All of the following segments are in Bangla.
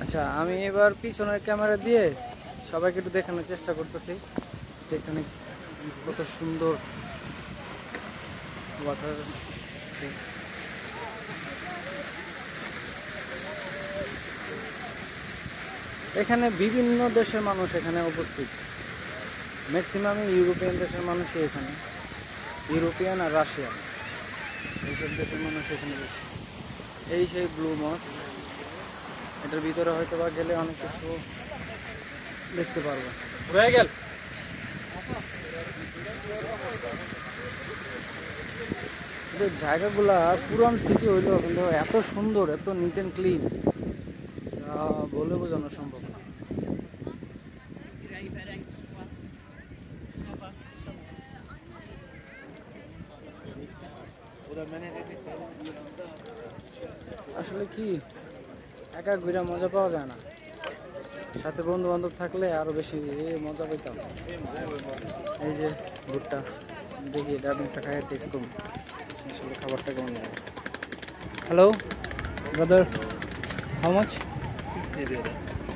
আচ্ছা, আমি এবার পিছনের ক্যামেরা দিয়ে সবাইকে একটু দেখানোর চেষ্টা করতেছি এখানে কত সুন্দর ওয়াটার। এখানে বিভিন্ন দেশের মানুষ এখানে উপস্থিত, ম্যাক্সিমাম ইউরোপিয়ান দেশের মানুষই এখানে, ইউরোপিয়ান আর রাশিয়ান এইসব দেশের মানুষ এখানে বেশি। এই সেই ব্লু মস, এটার ভিতরে হয়তো বা গেলে অনেক কিছু দেখতে পারবো। হয়ে গেল জায়গাগুলা পুরান সিটি হইলেও কিন্তু এত সুন্দর, এত নিট অ্যান্ড ক্লিন, বলে বোঝানো সম্ভব না। আসলে কি একা ঘুরে মজা পাওয়া যায় না, সাথে বন্ধু বান্ধব থাকলে আরো বেশি মজা পেতাম। এই যে ভুট্টা, দেখি এটা আপনি একটা খাইয়ে টেস্ট করুন আসলে খাবারটা কেমন লাগে। Hello brother, how much?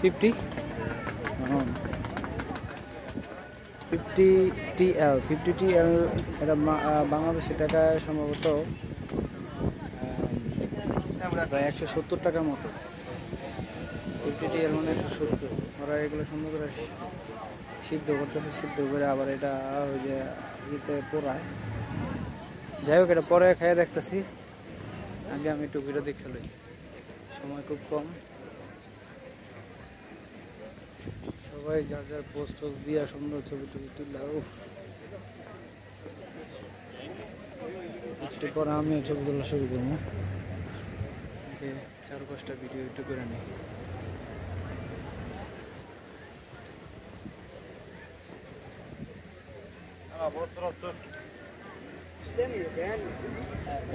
50? 50 TL, 50 TL এটা বাংলাদেশি টাকায় সম্ভবত প্রায় 170 টাকার মতো। 50 TL মানে 170। ওরা এগুলো সুন্দর করে সিদ্ধ করতেছে, সিদ্ধ করে আবার এটা ওই যে ইতে পোড়ায়। যাই হোক, এটা পরে খাইয়ে দেখতেছি, আগে আমি একটু ভিডিও দেখে লই, সময় খুব কম। সবাই যার যার পোস্ট টোস্ট দিয়া সুন্দর ছবি টবি তুললা। একটু পরে আমিও ছবি তোলা শুরু করবো, 4-5টা ভিডিও একটু করে নিই।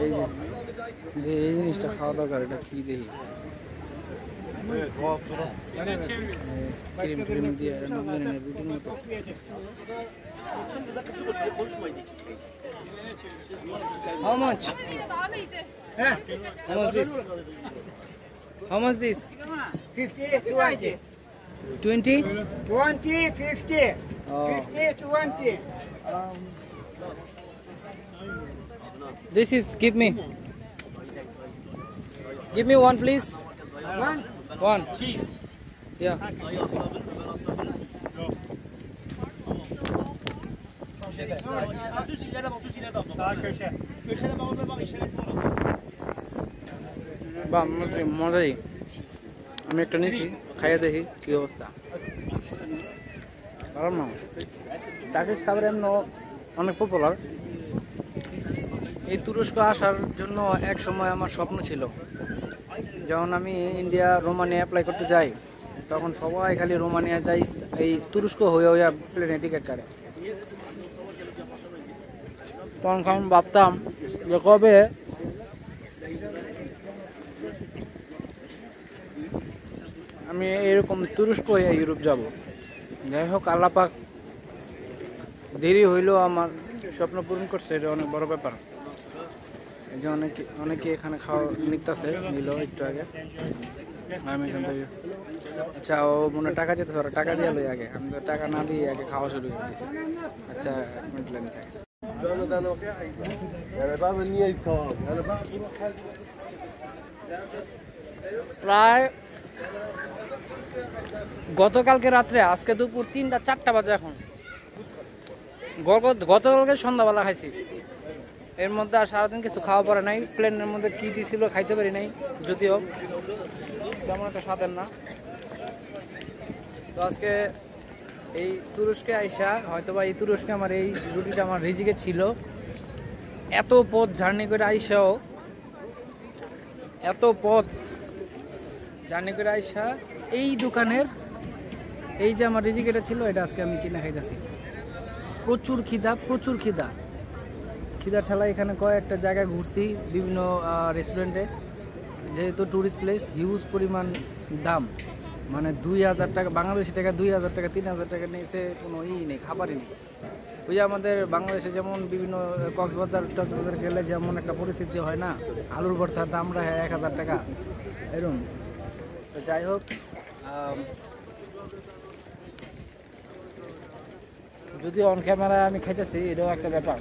এই যে এই জিনিসটা খাওয়া দরকার, এটা কি দেখি ক্রিম ক্রিম দিয়ে রুটির মতো। How much? How much this? How much this? 50, 20. 20? 20, 50. Oh. 50, 20. This is, give me one please. One. Cheese. Yeah. Sağ köşe. Köşede bak, orada bak, işaret var. বাহ, মজাই। আমি একটা নিয়েছি, খাইয়ে দেখি কি অবস্থা। ভালো মানুষ, টার্কিশ খাবার এমন অনেক পপুলার। এই তুরস্ক আসার জন্য এক সময় আমার স্বপ্ন ছিল, যখন আমি ইন্ডিয়া রোমানিয়া অ্যাপ্লাই করতে যাই তখন সবাই খালি রোমানিয়া যাই, এই তুরস্ক হয়ে হয়ে প্লেনে টিকিট কাটে। তখন আমি ভাবতাম যে কবে আমি এরকম তুরস্ক হয়ে ইউরোপ যাব। যাই হোক, আল্লাহ পাক দেরি হইলেও আমার স্বপ্ন পূরণ করছে, এটা অনেক বড় ব্যাপার। এই যে অনেকে এখানে খাওয়া নিতেছে, নিল একটু আগে। আমি এখান থেকে, আচ্ছা ও মনে টাকা যেতে পারে, টাকা দিয়ে লই আগে, আমি তো টাকা না দিয়ে আগে খাওয়া শুরু করে দিচ্ছি। আচ্ছা, এক মিনিট লাইনে থাকে। প্রায় গতকালকে রাত্রে, আজকে দুপুর 3টা-4টা বাজে এখন। গতকালকে সন্ধ্যাবেলা খাইছি, এর মধ্যে আর সারাদিন কিছু খাওয়া পড়ে নাই। প্লেনের মধ্যে কি দিয়েছিল খাইতে পারি নাই, যদিও তেমন একটা স্বাদের না। তো আজকে এই তুরস্কে আইসা হয়তোবা এই তুরস্কে আমার এই রুটিটা আমার রিজিকে ছিল। এত পথ জার্নি করে আইসাও, এত পথ জার্নি করে আইসা এই দোকানের এই যে আমার রিজিকেটা ছিল, এটা আজকে আমি কিনে খাইতেছি। প্রচুর খিদা, প্রচুর খিদা। খিদার ঠেলা এখানে কয়েকটা জায়গায় ঘুরছি, বিভিন্ন রেস্টুরেন্টে। যেহেতু ট্যুরিস্ট প্লেস, হিউজ পরিমাণ দাম, মানে 2000 টাকা বাংলাদেশি টাকা, 2000 টাকা 3000 টাকা নিয়েছে, কোনো নেই, খাবারই নেই। ওই যে আমাদের বাংলাদেশে যেমন বিভিন্ন কক্সবাজার গেলে যেমন একটা পরিস্থিতি হয় না, আলুর ভর্তার দাম রাখে 1000 টাকা এরকম। তো যাই হোক, যদি অন ক্যামেরা আমি খাইতেছি এটাও একটা ব্যাপার।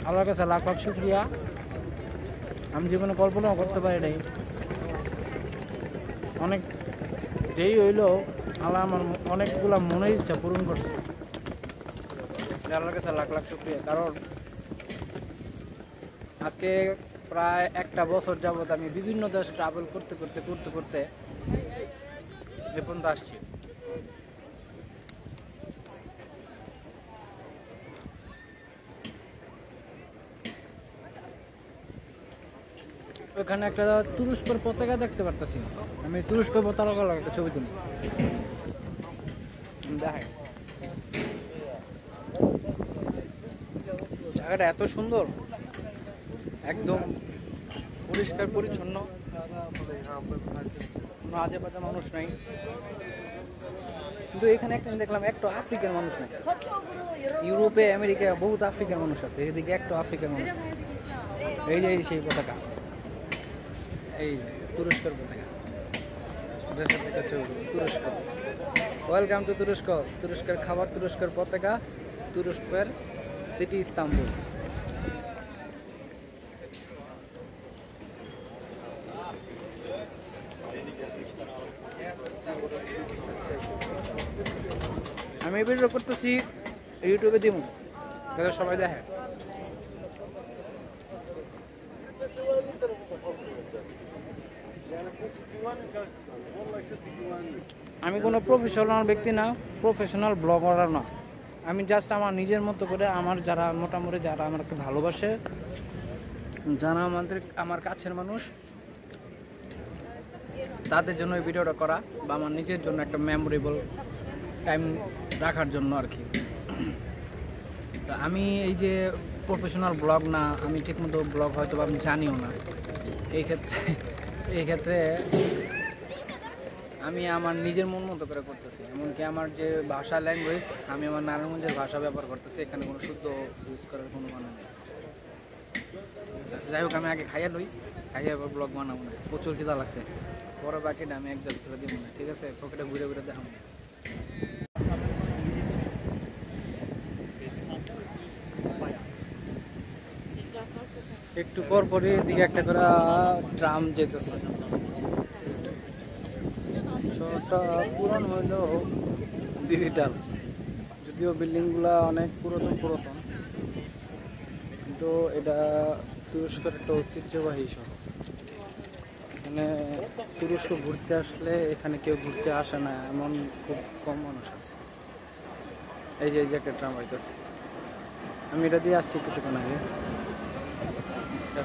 আল্লাহর কাছে লাখ লাখ শুকরিয়া, আমি জীবনে কল্পনাও করতে পারি নাই। অনেক দেরি হইলো, আল্লাহ আমার অনেকগুলা মনের ইচ্ছা পূরণ করছে। আল্লাহর কাছে লাখ লাখ শুকরিয়া। কারণ আজকে প্রায় একটা বছর যাবত আমি বিভিন্ন দেশ ট্রাভেল করতে করতে করতে করতে এ পর্যন্ত আসছি। ওখানে একটা তুরস্কর পতাকা দেখতে পারতেছি, আমি তুরস্কর পতাকা একটা ছবি তুলি দেখাই। জায়গাটা এত সুন্দর, একদম পরিষ্কার পরিচ্ছন্ন, কোনো আজে বাজে মানুষ নাই। কিন্তু এখানে একটা দেখলাম একটা আফ্রিকার মানুষ নাই। ইউরোপে আমেরিকায় বহুত আফ্রিকার মানুষ আছে, এদিকে একটা আফ্রিকার মানুষ। এই যে সেই পতাকা, এই তুরস্কের পতাকা, তুরস্ক। ওয়েলকাম টু তুরস্ক। তুরস্কের খাবার, তুরস্কের পতাকা, তুরস্কের সিটি ইস্তাম্বুল। আমি এই ভিডিও করতেছি, ইউটিউবে দিব, যাতে সবাই দেখে। আমি কোনো প্রফেশনাল ব্যক্তি না, প্রফেশনাল ব্লগার না। আমি জাস্ট আমার নিজের মতো করে, আমার যারা মোটামুটি যারা আমাকে ভালোবাসে, যারা আমার কাছের মানুষ, তাদের জন্য এই ভিডিওটা করা, বা আমার নিজের জন্য একটা মেমোরেবল টাইম রাখার জন্য আর কি। তা আমি এই যে প্রফেশনাল ব্লগ না, আমি ঠিকমতো ব্লগ হয়তো আমি জানিও না। এই ক্ষেত্রে আমি আমার নিজের মন মতো করে করতেছি। এমনকি আমার যে ভাষা, ল্যাঙ্গুয়েজ, আমি আমার নারায়ণগঞ্জের ভাষা ব্যবহার করতেছি, এখানে কোনো শুদ্ধ ইউজ করার কোনো মানে নেই। যাই হোক, আমি আগে খাইয়া লই, খাইয়া এবার ব্লগ বানাবো না। প্রচুর খিদা লাগছে, পরে বাকিটা আমি অ্যাডজাস্ট করে দিব না, ঠিক আছে? পকেটে ঘুরে ঘুরে দেখাবো। একটু পর পরে এদিকে একটা করে ট্রাম যেতেছে। শহরটা পুরান হইলেও ডিজিটাল, যদিও বিল্ডিংগুলা অনেক পুরাতন, কিন্তু এটা তুরস্কের একটা ঐতিহ্যবাহী শহর। এখানে তুরস্ক ঘুরতে আসলে এখানে কেউ ঘুরতে আসে না এমন খুব কম মানুষ আছে। এই যে একটা ট্রাম হইতেছে, আমি এটা দিয়ে আসছি কিছুক্ষণ আগে।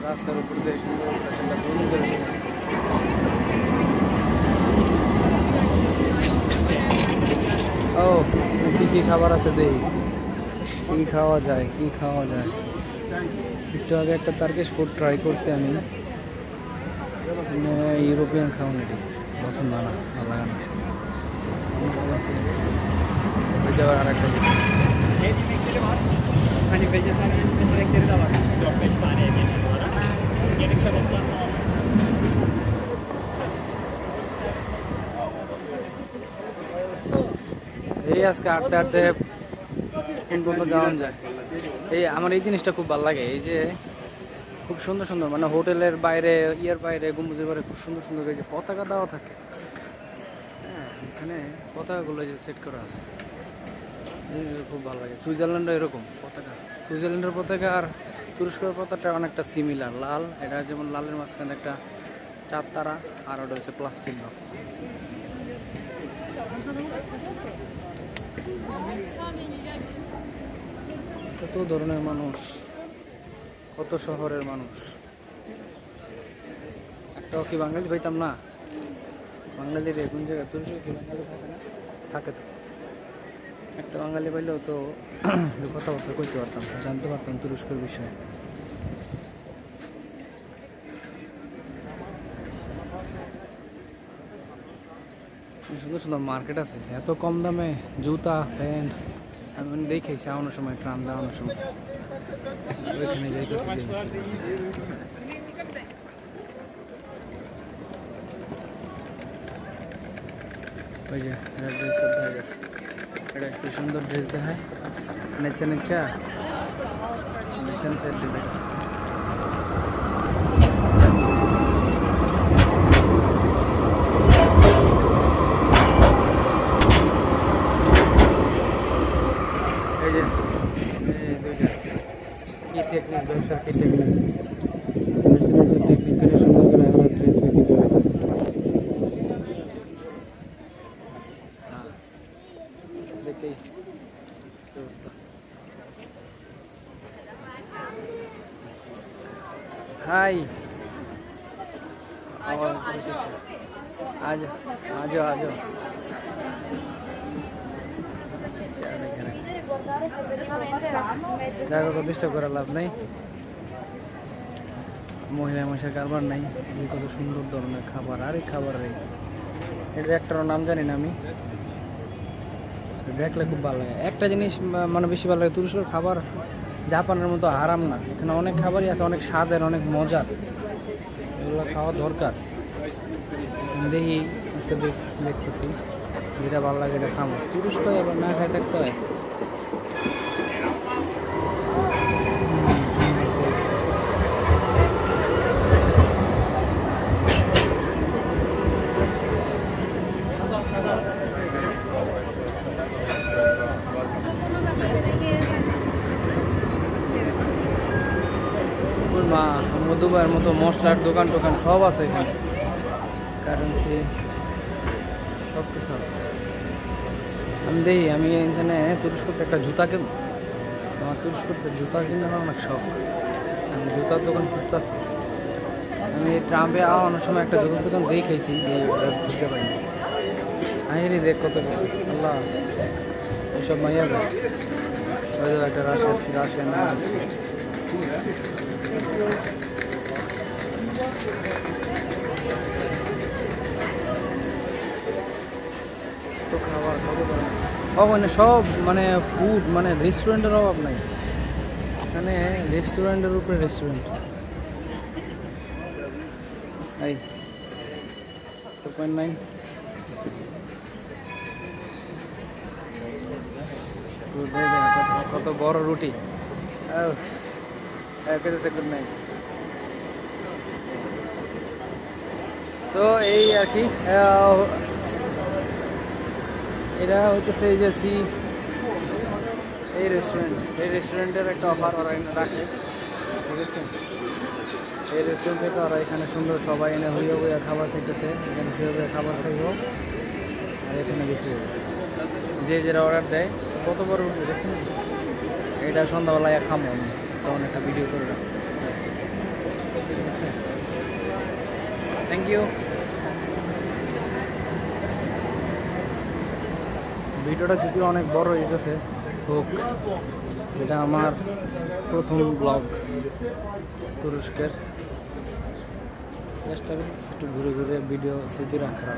রাস্তার উপর দিয়ে সুন্দর ও কি খাবার আছে দেখি, কি খাওয়া যায়। একটু আগে একটা টার্কিশ ফুড ট্রাই করছি আমি, ইউরোপিয়ান খাওয়ান, এটি পছন্দ না, ভালো লাগে না। আর একটা এই আজকে হাঁটতে হাঁটতে কোন কোন যাওয়া যায়। এই আমার এই জিনিসটা খুব ভালো লাগে, এই যে খুব সুন্দর সুন্দর, মানে হোটেলের বাইরে, বাইরে, গম্বুজের বাইরে খুব সুন্দর সুন্দর এই যে পতাকা দেওয়া থাকে। হ্যাঁ, এখানে পতাকাগুলো যে সেট করা আছে, খুব ভালো লাগে। সুইজারল্যান্ডও এরকম পতাকা, সুইজারল্যান্ডের পতাকা আর তুরস্কের পতাকাটা অনেকটা সিমিলার, লাল। এটা যেমন লালের মাঝখানে একটা চাঁদ তারা, আর ওটা হচ্ছে প্লাস চিহ্ন। কত ধরনের মানুষ, কত শহরের মানুষ। একটাও কি বাঙালি পাইতাম না? বাঙালির কোন জায়গায়, তুরস্কে কি বাঙালি থাকে না? থাকে তো। একটা বাঙালি পাইলেও তো কথাবার্তা কইতে পারতাম, জানতে পারতাম তুরস্কের বিষয়ে। সুন্দর সুন্দর মার্কেট আছে, এত কম দামে জুতা, প্যান্ট। আমি দেখেছি আনার সময়, ট্রাম দেওয়ানোর সময় ওইখানে যাইতেছি। ওই যে এটা ড্রেস দেখা গেছে, এটা কি সুন্দর ড্রেস দেখায়, নেচা নেচা নেচা নেচা ড্রেস। এই যে এই দুইটা কি টেকনিক, ব্যবসার কি টেকনিক, টেকনিক করে সুন্দর করে আমরা ড্রেস বিক্রি করে দিচ্ছি। দেখেই ব্যবস্থা। হাই আজ আজো আজো দেখো ডিস্টার্ব করার লাভ নাই, মহিলা মশার কারবার নাই। কত সুন্দর ধরনের খাবার, আর এই খাবার এটা একটারও নাম জানি না আমি, দেখলে খুব ভালো লাগে। একটা জিনিস মানে বেশি ভালো লাগে, তুরস্কের খাবার জাপানের মতো হারাম না, এখানে অনেক খাবারই আছে, অনেক স্বাদের, অনেক মজার, এগুলো খাওয়া দরকার। দেখি আজকে দেখতেছি যেটা ভালো লাগে এটা খাবো। তুরস্ক আবার না খাই থাকতে হয়। দুবাইয়ের মতো মশলার দোকান টোকান সব আছে এখানে, কারেন্সি সব কিছু আছে। আমি দেখি, আমি এখানে তুরস্কতে একটা জুতা কিনবো, আমার তুরস্কতে জুতা কিনে অনেক শখ, আমি জুতার দোকান খুঁজতেছি। আমি ট্রাম্পে অনেক সময় একটা জুতার দোকান দেখেছি, বুঝতে পারিনি। আইনি দেখ কত কিছু, আল্লাহ এইসব মাইয়া যায়। একটা রাশিয়ান তো খাবার ওখানে সব মানে ফুড, মানে রেস্টুরেন্টের অভাব নাই এখানে, রেস্টুরেন্টের উপরে রেস্টুরেন্ট। এই 2.9 কত বড় রুটি, নাই। তো এই আর কি, এটা হইতেছে এই যে এই রেস্টুরেন্টের একটা অফার ওরা রাখে, ঠিক আছে। এই রেস্টুরেন্ট থেকে ওরা এখানে সুন্দর সবাই এনে হইয়া হইয়া খাবার খাইতেছে, এখানে হইয়া খাবার খাইব আর এখানে বিক্রি হবে। যে যেটা অর্ডার দেয়, কত বড় রুটি দেখুন। এটা সন্ধ্যাবেলায় খামো আমি, তখন একটা ভিডিও করে রাখবো, ঠিক আছে। Thank you. ভিডিওটা যদিও অনেক বড় হয়ে গেছে হোক, এটা আমার প্রথম ব্লগ তুরস্কের, চেষ্টা করতেছি একটু ঘুরে ঘুরে ভিডিও স্মৃতি রাখার।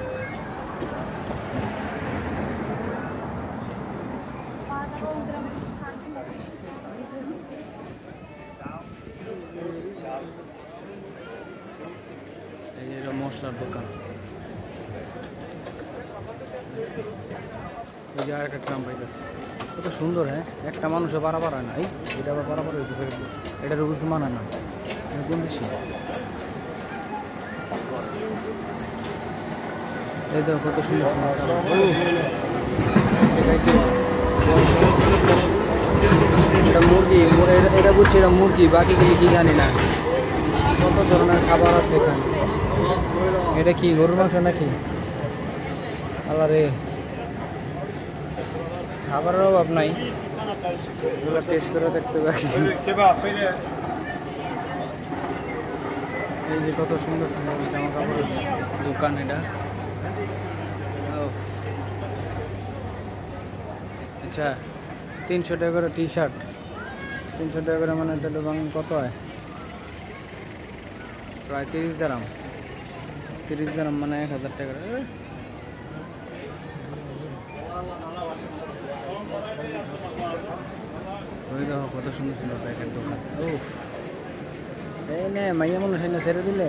এই যে এটা মশলার দোকান, ওই যে আর একটা ট্রাম পাইতেছে, কত সুন্দর। হ্যাঁ, একটা মানুষও বাড়াবার হয় না, এটা আবার বাড়াবার হয়েছে, এটার রুলস মানে না, কোন বেশি। এই দেখো কত সুন্দর এটা মুরগি, এটা বুঝছি এটা মুরগি, বাকি কি জানি না। কত ধরনের খাবার আছে এখানে। এটা কি গরুর মাংস নাকি? আল্লাহ রে, খাবারের অভাব নাই, এগুলো টেস্ট করে দেখতে পাচ্ছি। এই যে কত সুন্দর সুন্দর জামা কাপড়ের দোকান, এটা আচ্ছা 300 টাকা করে টি শার্ট, 300 টাকা করে, মানে তাহলে বাংলা কত হয়? প্রায় 30 দিরহাম, 30 দিরহাম মানে 1000 টাকা। ওই দেখো কত সুন্দর সুন্দর প্যাকেট দোকান। ও এই নে মাইয়া মানুষ ছেড়ে দিলে।